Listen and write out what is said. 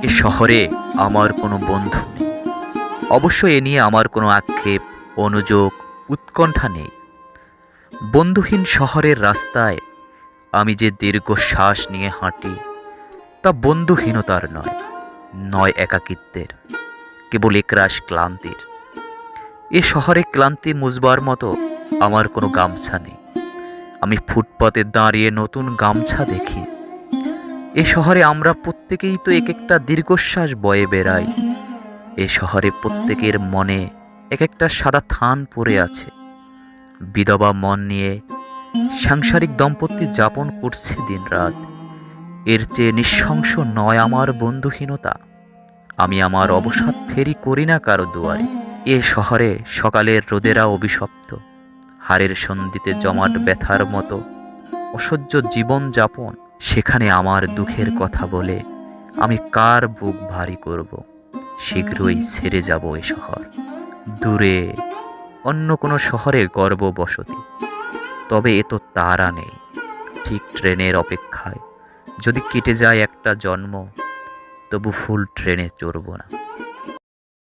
এ শহরে আমার কোনো বন্ধু নেই। অবশ্য এ নিয়ে আমার কোনো আক্ষেপ, অনুযোগ, উৎকণ্ঠা নেই। বন্ধুহীন শহরের রাস্তায় আমি যে দীর্ঘশ্বাস নিয়ে হাঁটি, তা বন্ধুহীনতার নয়, নয় একাকিত্বের, কেবল একরাশ ক্লান্তির। এ শহরে ক্লান্তি মুছবার মতো আমার কোনো গামছা নেই। আমি ফুটপাতে দাঁড়িয়ে নতুন গামছা দেখি। এ শহরে আমরা প্রত্যেকেই তো এক একটা দীর্ঘশ্বাস বয়ে বেড়াই। এ শহরে প্রত্যেকের মনে এক একটা সাদা থান পড়ে আছে। বিধবা মন নিয়ে সাংসারিক দম্পতি যাপন করছে দিনরাত। এর চেয়ে নৃশংস নয় আমার বন্ধুহীনতা। আমি আমার অবসাদ ফেরি করি না কারো দুয়ারে। এ শহরে সকালের রোদেরা অভিশপ্ত, হাড়ের সন্ধিতে জমাট ব্যথার মতো অসহ্য জীবন যাপন। সেখানে আমার দুঃখের কথা বলে আমি কার বুক ভারী করব? শীঘ্রই ছেড়ে যাব এ শহর, দূরে অন্য কোনো শহরে গর্ব বসতি। তবে এ তো তারা নেই। ঠিক ট্রেনের অপেক্ষায় যদি কেটে যায় একটা জন্ম, তবু ফুল ট্রেনে চড়ব না।